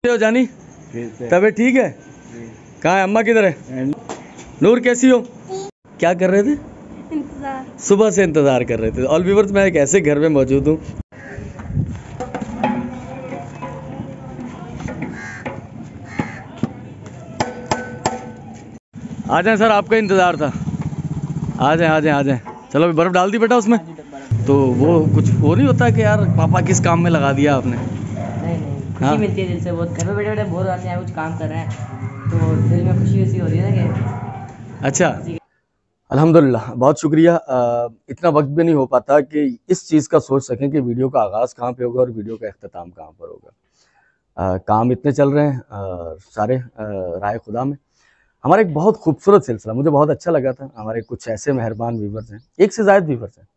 हो जानी? तबीयत ठीक है? कहाँ है अम्मा, किधर है? नूर कैसी हो? क्या कर रहे थे? इंतजार। सुबह से इंतजार कर रहे थे। ऑल व्यूअर्स, मैं एक ऐसे घर में मौजूद हूँ। आ जाए सर, आपका इंतजार था। आ जाए आ जाए आ जाए। चलो अभी बर्फ डाल दी बेटा उसमें। तो वो कुछ वो नहीं होता कि यार पापा किस काम में लगा दिया आपने? नहीं खुशी हाँ? मिलती है दिल से बहुत। घर में बैठे बैठे बोर हो जाते हैं, कुछ काम कर रहे हैं तो दिल में खुशी वैसी हो रही है ना कि अच्छा, अल्हम्दुलिल्लाह, बहुत शुक्रिया। इतना वक्त भी नहीं हो पाता कि इस चीज़ का सोच सकें कि वीडियो का आगाज़ कहाँ पे होगा और वीडियो का अख्ताम कहाँ पर होगा। काम इतने चल रहे हैं सारे राय खुदा में। हमारा एक बहुत खूबसूरत सिलसिला, मुझे बहुत अच्छा लगा था। हमारे कुछ ऐसे मेहरबान व्यूवर्स हैं, एक से ज़ायद व्यूवर्स हैं,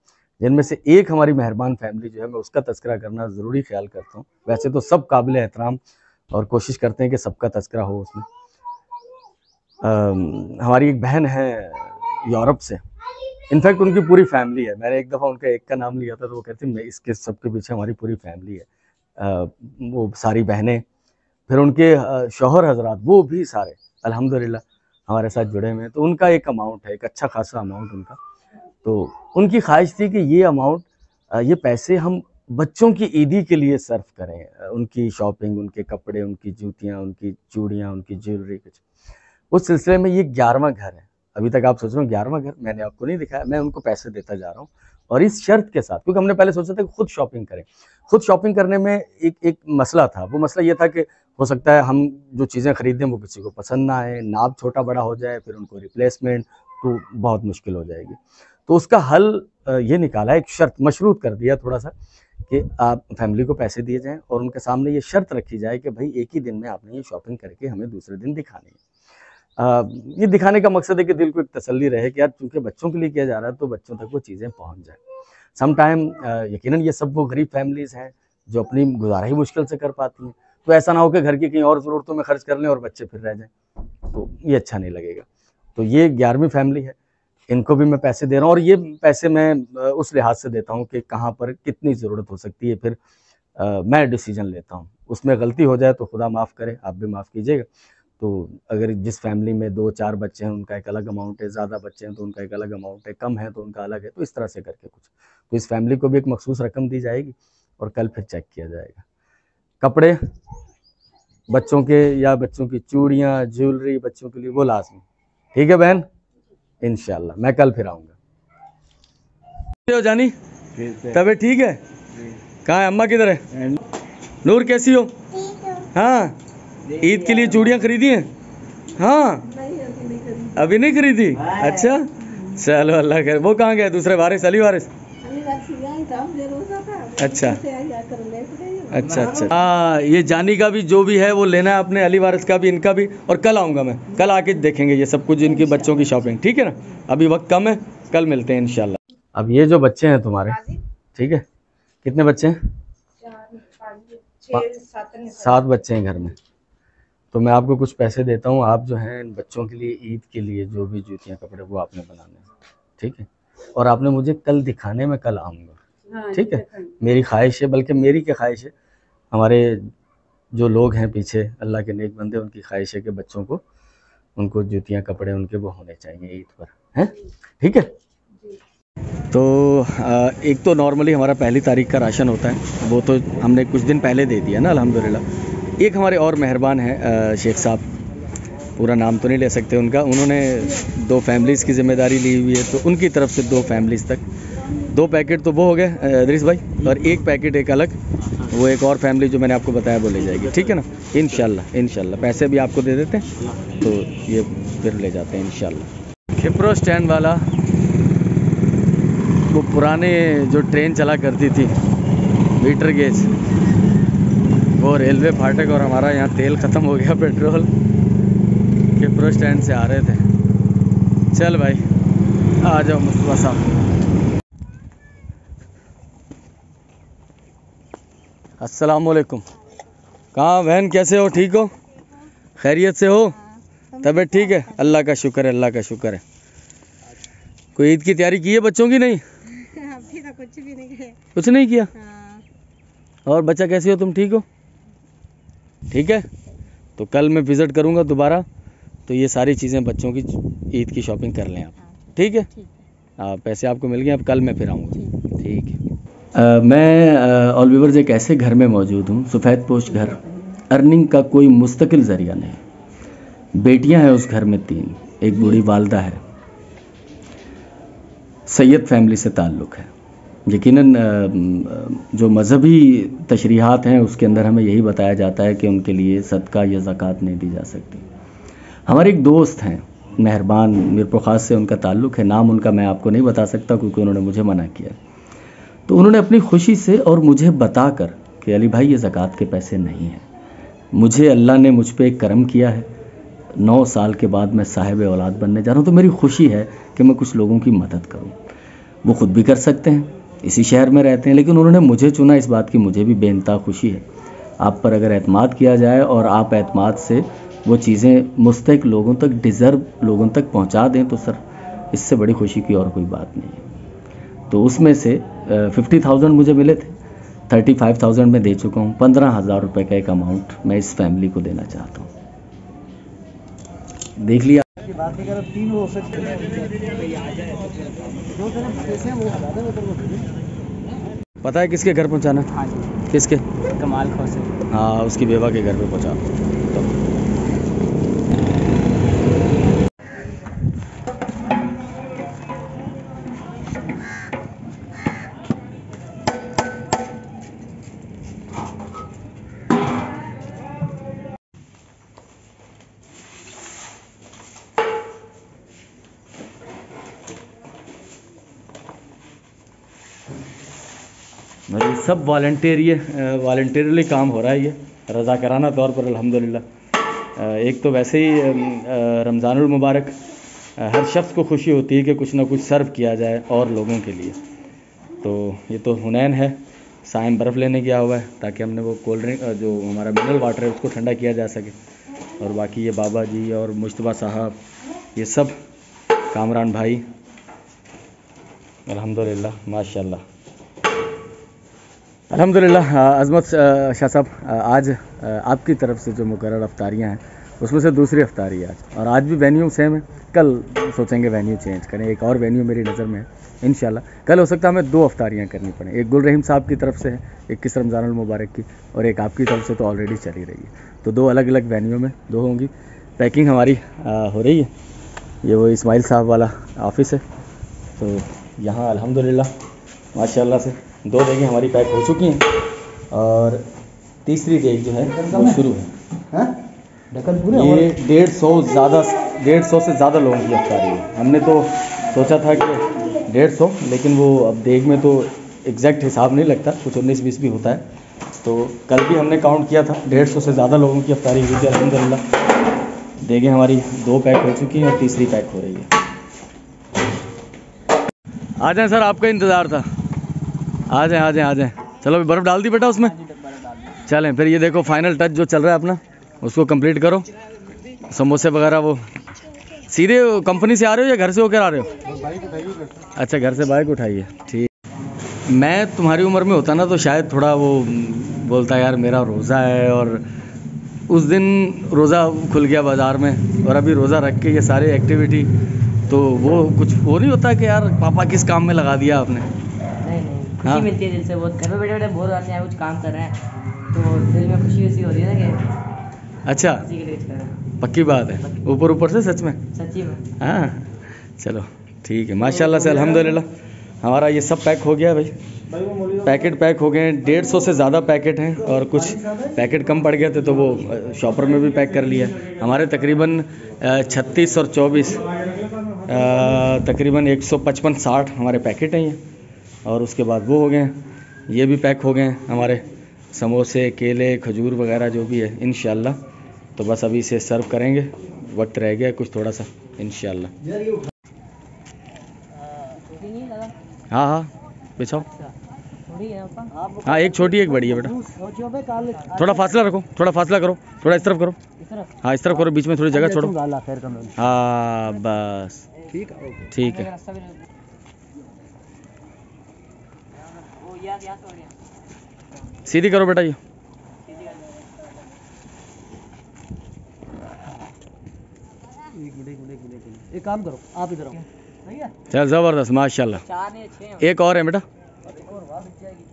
जिनमें से एक हमारी मेहरबान फैमिली जो है, मैं उसका तज़किरा करना ज़रूरी ख्याल करता हूँ। वैसे तो सब काबिल एहतराम और कोशिश करते हैं कि सबका तज़किरा हो उसमें। हमारी एक बहन है यूरोप से, इनफैक्ट उनकी पूरी फैमिली है। मैंने एक दफ़ा उनका एक का नाम लिया था तो वो कहती मैं इसके सबके पीछे हमारी पूरी फैमिली है। वो सारी बहनें, फिर उनके शौहर हजरात, वो भी सारे अल्हम्दुलिल्लाह हमारे साथ जुड़े हुए हैं। तो उनका एक अमाउंट है, एक अच्छा खासा अमाउंट उनका। तो उनकी ख्वाहिश थी कि ये अमाउंट, ये पैसे हम बच्चों की ईदी के लिए सर्व करें। उनकी शॉपिंग, उनके कपड़े, उनकी जूतियाँ, उनकी चूड़ियाँ, उनकी ज्वेलरी कुछ। उस सिलसिले में ये 11वां घर है। अभी तक आप सोच रहे हो 11वां घर मैंने आपको नहीं दिखाया, मैं उनको पैसे देता जा रहा हूँ। और इस शर्त के साथ, क्योंकि हमने पहले सोचा था कि खुद शॉपिंग करें। खुद शॉपिंग करने में एक मसला था। वो मसला ये था कि हो सकता है हम जो चीज़ें खरीदें वो किसी को पसंद ना आए, नाप छोटा बड़ा हो जाए, फिर उनको रिप्लेसमेंट, तो बहुत मुश्किल हो जाएगी। तो उसका हल ये निकाला, एक शर्त मशरूत कर दिया थोड़ा सा, कि आप फैमिली को पैसे दिए जाएँ और उनके सामने ये शर्त रखी जाए कि भाई एक ही दिन में आपने ये शॉपिंग करके हमें दूसरे दिन दिखानी है। ये दिखाने का मकसद है कि दिल को एक तसल्ली रहे कि यार चूंकि बच्चों के लिए किया जा रहा है तो बच्चों तक वो चीज़ें पहुंच जाए। सम टाइम यकीनन ये सब वो गरीब फैमिलीज़ हैं जो अपनी गुजारा ही मुश्किल से कर पाती हैं। तो ऐसा ना हो कि घर की कहीं और ज़रूरतों में खर्च कर लें और बच्चे फिर रह जाएं, तो ये अच्छा नहीं लगेगा। तो ये 11वीं फैमिली है, इनको भी मैं पैसे दे रहा हूँ। और ये पैसे मैं उस लिहाज से देता हूँ कि कहाँ पर कितनी ज़रूरत हो सकती है, फिर मैं डिसीजन लेता हूँ। उसमें गलती हो जाए तो खुदा माफ़ करे, आप भी माफ़ कीजिएगा। तो अगर जिस फैमिली में 2-4 बच्चे हैं उनका एक अलग अमाउंट है, ज़्यादा बच्चे हैं तो उनका एक अलग अमाउंट है, कम है तो उनका अलग है, तो इस तरह से करके कुछ। तो इस फैमिली को भी एक मखसूस रकम दी जाएगी और कल फिर चेक किया जाएगा। कपड़े बच्चों के या बच्चों की चूड़ियाँ, ज्वेलरी बच्चों के लिए वो लाज़मी। ठीक है बहन, इंशाल्लाह मैं कल फिर आऊँगा। हो जानी? तबीयत ठीक है? कहाँ है अम्मा, किधर है? नूर कैसी हो? हाँ, ईद के लिए चूड़ियाँ खरीदी हैं? हाँ, अभी नहीं खरीदी? अच्छा, चलो अल्लाह करे। वो कहाँ गए दूसरे वारिस, अली वारिस? अच्छा अच्छा अच्छा। हाँ, ये जानी का भी जो भी है वो लेना है अपने, अली वारिस का भी, इनका भी। और कल आऊँगा मैं, कल आके देखेंगे ये सब कुछ, इनकी बच्चों की शॉपिंग। ठीक है ना? अभी वक्त कम है, कल मिलते हैं इंशाल्लाह। अब ये जो बच्चे हैं तुम्हारे, ठीक है, कितने बच्चे हैं? 7 बच्चे हैं घर में। तो मैं आपको कुछ पैसे देता हूँ, आप जो हैं इन बच्चों के लिए ईद के लिए जो भी जूतियाँ कपड़े वो आपने बनाने हैं, ठीक है? और आपने मुझे कल दिखाने, में कल आऊँगा, ठीक है? मेरी ख्वाहिश है, बल्कि मेरी क्या ख्वाहिश है, हमारे जो लोग हैं पीछे अल्लाह के नेक बंदे, उनकी ख्वाहिश है कि बच्चों को, उनको जूतियाँ कपड़े उनके वो होने चाहिए ईद पर, हैं? ठीक है? तो एक तो नॉर्मली हमारा 1 तारीख का राशन होता है, वो तो हमने कुछ दिन पहले दे दिया ना अल्हम्दुलिल्लाह। एक हमारे और मेहरबान हैं शेख साहब, पूरा नाम तो नहीं ले सकते उनका, उन्होंने 2 फैमिलीज़ की ज़िम्मेदारी ली हुई है, तो उनकी तरफ से 2 फैमिलीज़ तक 2 पैकेट तो वो हो गए इदरीस भाई, और 1 पैकेट एक अलग, वो एक और फैमिली जो मैंने आपको बताया वो ले जाएगी। ठीक है ना? इंशाल्लाह इंशाल्लाह। पैसे भी आपको दे देते हैं तो ये फिर ले जाते हैं इंशाल्लाह। खिप्रो स्टैंड वाला, वो पुराने जो ट्रेन चला करती थी मीटर गेज, वो रेलवे फाटक, और हमारा यहाँ तेल ख़त्म हो गया, पेट्रोल। खिप्रो स्टैंड से आ रहे थे। चल भाई आ जाओ मुस्तफा साहब। अस्सलाम वालेकुम। कहाँ बहन, कैसे हो? ठीक हो? खैरियत से हो? तबीयत ठीक है? अल्लाह का शुक्र है, अल्लाह का शुक्र है। कोई ईद की तैयारी की है बच्चों की? नहीं, अभी तो कुछ भी नहीं किया। कुछ नहीं किया? हाँ। और बच्चा कैसी हो तुम, ठीक हो? ठीक है। तो कल मैं विज़िट करूँगा दोबारा, तो ये सारी चीज़ें बच्चों की ईद की शॉपिंग कर लें आप, ठीक है। पैसे आपको मिल गए, अब कल मैं फिर आऊँगा, ठीक है। मैं ऑल वीवर्स एक ऐसे घर में मौजूद हूँ, सफ़ेद पोश घर, अर्निंग का कोई मुस्तकिल ज़रिया नहीं। बेटियां हैं उस घर में 3, एक बूढ़ी वालदा है। सैयद फैमिली से ताल्लुक़ है। यकीनन जो मज़हबी तशरीहात हैं उसके अंदर हमें यही बताया जाता है कि उनके लिए सदका या ज़कात नहीं दी जा सकती। हमारे एक दोस्त हैं मेहरबान, मीरपुर ख़ास से उनका ताल्लुक़ है, नाम उनका मैं आपको नहीं बता सकता क्योंकि उन्होंने मुझे मना किया। तो उन्होंने अपनी खुशी से और मुझे बताकर कि अली भाई ये ज़कात के पैसे नहीं हैं, मुझे अल्लाह ने मुझ पे एक करम किया है, 9 साल के बाद मैं साहिब औलाद बनने जा रहा हूँ, तो मेरी खुशी है कि मैं कुछ लोगों की मदद करूँ। वो ख़ुद भी कर सकते हैं, इसी शहर में रहते हैं, लेकिन उन्होंने मुझे चुना, इस बात की मुझे भी बेइंतहा खुशी है। आप पर अगर एतमाद किया जाए और आप एतमाद से वो चीज़ें मुस्तहिक लोगों तक, डिज़र्व लोगों तक पहुंचा दें, तो सर इससे बड़ी खुशी की और कोई बात नहीं है। तो उसमें से 50,000 मुझे मिले थे, 35,000 में दे चुका हूँ। 15,000 रुपये का एक अमाउंट मैं इस फैमिली को देना चाहता हूँ। देख लिया। बात नहीं कर, 3 हो सकते हैं, जो पैसे हैं वो बता दें। पता है किसके घर पहुंचाना? हाँ जी, किसके? कमाल खोसे। हाँ, उसकी बेवा के घर पे पहुंचा। मेरी सब वॉलंटियरली काम हो रहा है, ये रज़ाकाराना तौर पर अल्हम्दुलिल्लाह। एक तो वैसे ही रमज़ानुल मुबारक, हर शख्स को खुशी होती है कि कुछ ना कुछ सर्व किया जाए और लोगों के लिए। तो ये तो हुनैन है, साइम बर्फ़ लेने गया हुआ है ताकि हमने वो कोल्ड ड्रिंक, जो हमारा मिनरल वाटर है, उसको ठंडा किया जा सके। और बाकी ये बाबा जी और मुश्तबा साहब, ये सब कामरान भाई, अल्हम्दुलिल्लाह माशाल्लाह। अल्हम्दुलिल्लाह। अज़मत शाह साहब, आज आपकी तरफ से जो मुकर्रर अफ्तारियाँ हैं उसमें से दूसरी अफ्तारी है आज, और आज भी वेन्यू सेम है। कल सोचेंगे वेन्यू चेंज करें, एक और वेन्यू मेरी नज़र में है इंशाल्लाह। कल हो सकता है हमें 2 अफ्तारियाँ करनी पड़े, एक गुल रहीम साहब की तरफ से है 21 रमज़ानुल मुबारक की, और एक आपकी तरफ से तो ऑलरेडी चली रही है। तो 2 अलग अलग वेन्यू में 2 होंगी। पैकिंग हमारी हो रही है। ये वो इस्माइल साहब वाला ऑफिस है, तो यहाँ अल्हम्दुलिल्लाह माशाल्लाह से 2 देगें हमारी पैक हो चुकी हैं, और तीसरी देग जो है वो शुरू है। ये 150 से ज़्यादा लोगों की अफ्तारी है। हमने तो सोचा था कि 150, लेकिन वो अब देग में तो एग्जैक्ट हिसाब नहीं लगता, कुछ 19-20 भी होता है। तो कल भी हमने काउंट किया था, 150 से ज़्यादा लोगों की अफ्तारी हुई थी अल्हम्दुलिल्लाह। देगें हमारी 2 पैक हो चुकी हैं और तीसरी पैक हो रही है। आ जाएं सर, आपका इंतज़ार था। आ जाएं। चलो अभी बर्फ़ डाल दी बेटा उसमें। चलें फिर, ये देखो फाइनल टच जो चल रहा है अपना, उसको कंप्लीट करो। समोसे वगैरह वो सीधे कंपनी से आ रहे हो या घर से होकर आ रहे हो? अच्छा, घर से बाइक उठाई है, ठीक। मैं तुम्हारी उम्र में होता ना तो शायद थोड़ा वो बोलता यार मेरा रोज़ा है, और उस दिन रोज़ा खुल गया बाज़ार में, और अभी रोज़ा रख के ये सारे एक्टिविटी, तो वो कुछ वो नहीं होता कि यार पापा किस काम में लगा दिया आपने। नहीं, खुशी हाँ? मिलती है दिल से बहुत। घर में बैठे बैठे बोर हो जाते हैं, कुछ काम कर रहे हैं तो दिल में खुशी वैसी हो रही है ना कि अच्छा, किसी के लिए कुछ कर रहे हैं। पक्की बात है, ऊपर से सच में। सच्ची में। हाँ चलो ठीक है, माशाल्लाह से अल्हम्दुलिल्लाह। हमारा ये सब पैक हो गया भाई, पैकेट पैक हो गए हैं। 150 से ज़्यादा पैकेट हैं, और कुछ पैकेट कम पड़ गए थे तो वो शॉपर में भी पैक कर लिया। हमारे तकरीबन 36 और 24 तकरीबन 155-60 हमारे पैकेट हैं ये, और उसके बाद वो हो गए हैं, ये भी पैक हो गए हैं हमारे समोसे, केले, खजूर वगैरह जो भी है इंशाल्लाह। तो बस अभी इसे सर्व करेंगे, वक्त रह गया कुछ थोड़ा सा इंशाल्लाह। हाँ बिछाओ। हाँ, एक छोटी एक बड़ी है बेटा। थोड़ा फासला रखो, थोड़ा फासला करो, थोड़ा इस तरफ करो। हाँ इस तरफ करो, बीच में थोड़ी जगह छोड़ो। हाँ बस ठीक है। सीधी करो बेटा ये। एक काम करो, आप इधर आओ। सही है? चल ज़बरदस्त माशाल्लाह। 4 नहीं 6 हैं। एक और है बेटा। और वाह बिक जाएगी।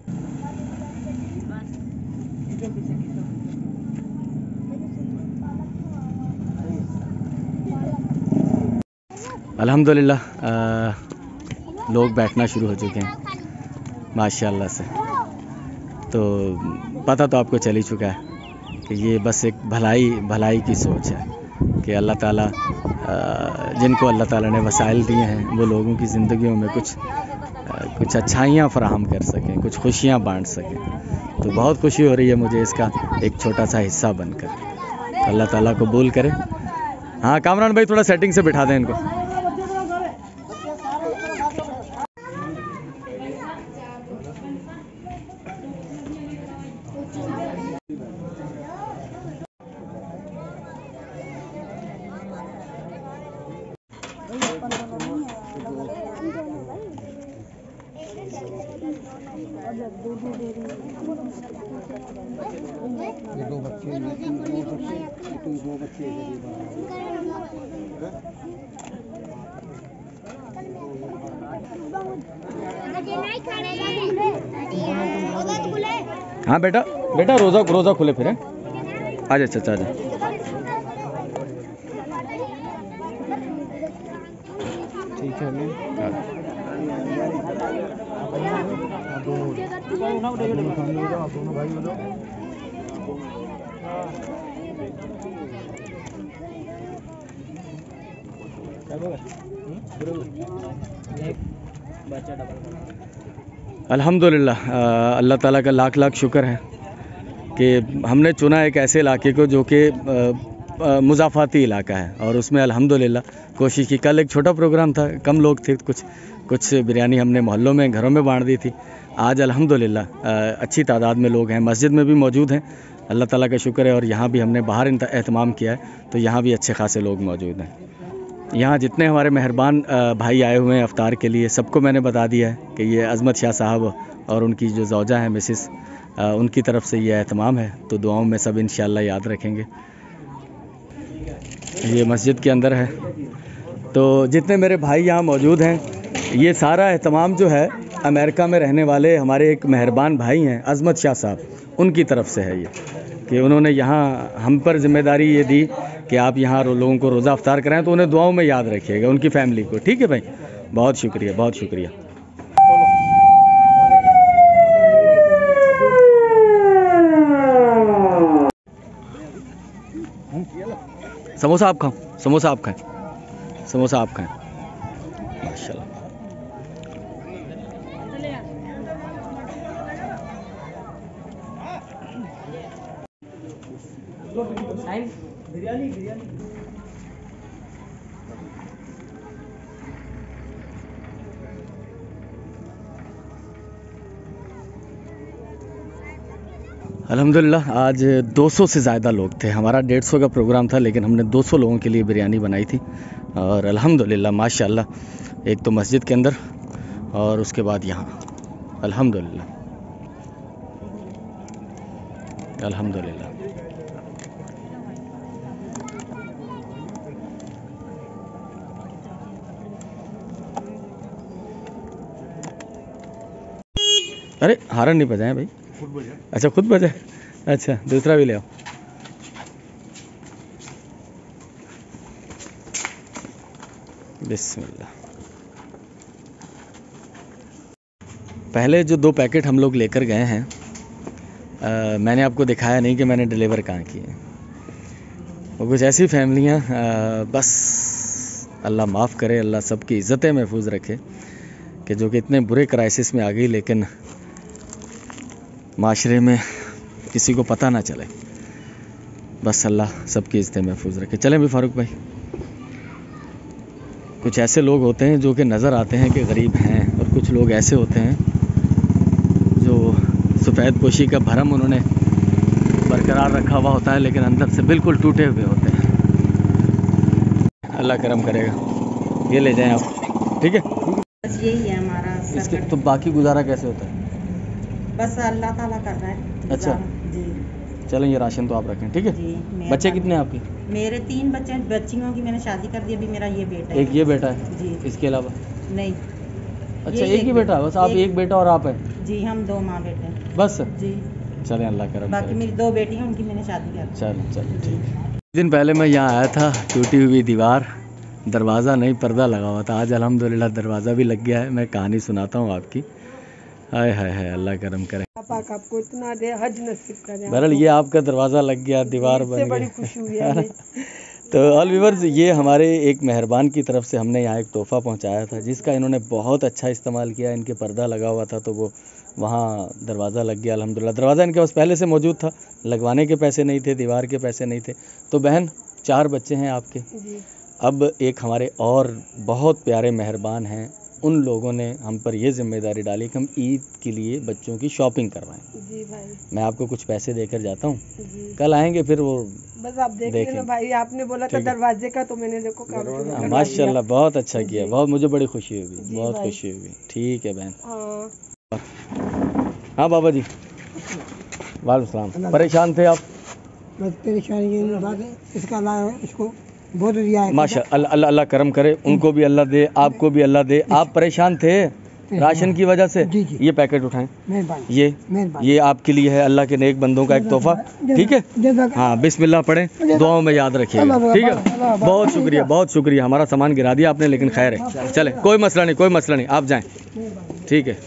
अल्हम्दुलिल्लाह लोग बैठना शुरू हो चुके हैं माशाल्लाह से। तो पता तो आपको चल ही चुका है कि ये बस एक भलाई की सोच है कि अल्लाह ताला जिनको अल्लाह ताला ने वसाइल दिए हैं वो लोगों की ज़िंदगियों में कुछ अच्छाइयाँ फराहम कर सकें, कुछ खुशियाँ बांट सकें। तो बहुत खुशी हो रही है मुझे इसका एक छोटा सा हिस्सा बनकर। अल्लाह ताला कबूल करे। हाँ कामरान भाई थोड़ा सेटिंग से बिठा दें इनको। ये दो बच्चे दो बच्चे हाँ बेटा बेटा रोज़ा खुले फिर है। आ जा चाचा आ जा। ठीक है आप दोनों भाई हो जाओ। अल्हम्दुलिल्लाह अल्लाह ताला का लाख लाख शुक्र है कि हमने चुना एक ऐसे इलाके को जो कि मुज़ाफ़ाती इलाका है और उसमें अल्हम्दुलिल्लाह कोशिश की। कल एक छोटा प्रोग्राम था, कम लोग थे, कुछ बिरयानी हमने मोहल्लों में घरों में बांट दी थी। आज अल्हम्दुलिल्लाह अच्छी तादाद में लोग हैं, मस्जिद में भी मौजूद हैं, अल्लाह ताला का शुक्र है। और यहाँ भी हमने बाहर एहतमाम किया है तो यहाँ भी अच्छे खासे लोग मौजूद हैं। यहाँ जितने हमारे मेहरबान भाई आए हुए हैं अफ्तार के लिए सबको मैंने बता दिया है कि ये अज़मत शाह साहब और उनकी जो ज़ौजा है मिसिस, उनकी तरफ से ये एहतमाम है। तो दुआओं में सब इंशाअल्लाह याद रखेंगे। ये मस्जिद के अंदर है। तो जितने मेरे भाई यहाँ मौजूद हैं, ये सारा एहतमाम जो है अमेरिका में रहने वाले हमारे एक मेहरबान भाई हैं अज़मत शाह साहब, उनकी तरफ से है ये कि उन्होंने यहाँ हम पर ज़िम्मेदारी ये दी कि आप यहाँ लोगों को रोज़ा अफ्तार कराएं, तो उन्हें दुआओं में याद रखिएगा, उनकी फ़ैमिली को। ठीक है भाई, बहुत शुक्रिया बहुत शुक्रिया। समोसा आप खाओ, समोसा आप खाएं, समोसा आप खाएं माशाल्लाह। बिरयानी अल्हम्दुलिल्लाह आज 200 से ज़्यादा लोग थे। हमारा 150 का प्रोग्राम था लेकिन हमने 200 लोगों के लिए बिरयानी बनाई थी। और अल्हम्दुलिल्लाह माशाल्लाह एक तो मस्जिद के अंदर और उसके बाद यहाँ अल्हम्दुलिल्लाह अल्हम्दुलिल्लाह। अरे हारन नहीं बजाए भाई। अच्छा खुद बजाए, अच्छा दूसरा भी ले आओ। बिस्मिल्लाह। पहले जो 2 पैकेट हम लोग लेकर गए हैं, मैंने आपको दिखाया नहीं कि मैंने डिलीवर कहाँ किए। वो कुछ ऐसी फैमिलियाँ, बस अल्लाह माफ़ करे, अल्लाह सबकी इज़्ज़तें महफूज रखे कि जो कि इतने बुरे क्राइसिस में आ गई लेकिन माशरे में किसी को पता ना चले। बस अल्लाह सबकी इज़्ज़तें महफूज रखे। चलें भी फारूक भाई। कुछ ऐसे लोग होते हैं जो कि नज़र आते हैं कि गरीब हैं और कुछ लोग ऐसे होते हैं जो सफ़ेद पोशी का भरम उन्होंने बरकरार रखा हुआ होता है लेकिन अंदर से बिल्कुल टूटे हुए होते हैं। अल्लाह करम करेगा। ये ले जाएं आप, ठीक है। बस यही है हमारा इसके तो बाकी गुजारा कैसे होता है? बस अल्लाह ताला कर रहा है। अच्छा। जी चलें ये राशन तो आप रखें, ठीक है। जी बच्चे कितने हैं आपके? मेरे 3 बच्चे हैं, बच्चियों की मैंने शादी कर दी, अभी मेरा ये बेटा है। एक ये बेटा है, जी इसके अलावा? नहीं। अच्छा ये एक ही बेटा है बस? आप एक बेटा और आप है जी, हम 2 माँ बेटे हैं। बस? जी चलें अल्लाह करम बाकी करे। मेरी 2 बेटी हैं, उनकी मैंने शादी कर दी। चलें चलें जी। ठीक। दिन पहले मैं यहाँ आया था, टूटी हुई दीवार, दरवाज़ा नहीं पर्दा लगा हुआ था। आज अल्हम्दुलिल्लाह दरवाज़ा भी लग गया है। मैं कहानी सुनाता हूँ आपकी। हाय हाय हाय, अल्लाह करम करे। पाक आपको इतना दे, हज नसीब करे। बहरहाल ये आपका दरवाज़ा लग गया, दीवार इससे बन बड़ी गई। खुशी हुई है हमें। तो ऑल व्यूअर्स, ये हमारे एक मेहरबान की तरफ से हमने यहाँ एक तोहफ़ा पहुँचाया था, जिसका इन्होंने बहुत अच्छा इस्तेमाल किया। इनके पर्दा लगा हुआ था तो वो वहाँ दरवाज़ा लग गया अल्हम्दुलिल्लाह। दरवाज़ा इनके पास पहले से मौजूद था, लगवाने के पैसे नहीं थे, दीवार के पैसे नहीं थे। तो बहन 4 बच्चे हैं आपके। जी अब एक हमारे और बहुत प्यारे मेहरबान हैं, उन लोगों ने हम पर ये जिम्मेदारी डाली कि हम ईद के लिए बच्चों की शॉपिंग करवाएं। जी भाई मैं आपको कुछ पैसे देकर जाता हूँ, जी। कल आएंगे फिर वो बस आप देख देखें। लेना भाई, आपने बोला था ठीक है। दरवाजे का, तो मैंने देखो काम पूरा करवा दिया। माशाल्लाह बहुत अच्छा किया, जी। बहुत मुझे बड़ी खुशी हुई, जी बहुत भाई। खुशी हुई। ठीक है बहन। हाँ हाँ बाबा जी, वालेकुम सलाम। परेशान थे आप? बस परेशानी ये बात है, इसका अल्लाह इसको बहुत दिया है। माशा अल्लाह अल्लाह अल्लाह करम करे, उनको भी अल्लाह दे, आपको भी अल्लाह दे। आप परेशान थे राशन की वजह से? जी जी। ये पैकेट उठाएं, मेहरबानी ये आपके लिए है, अल्लाह के नेक बंदों का एक तोहफा, ठीक है। हाँ बिस्मिल्लाह पढ़ें, दुआओं में याद रखिएगा, ठीक है। बहुत शुक्रिया, बहुत शुक्रिया। हमारा सामान गिरा दिया आपने, लेकिन खैर है, चले कोई मसला नहीं, कोई मसला नहीं, आप जाएं, ठीक है।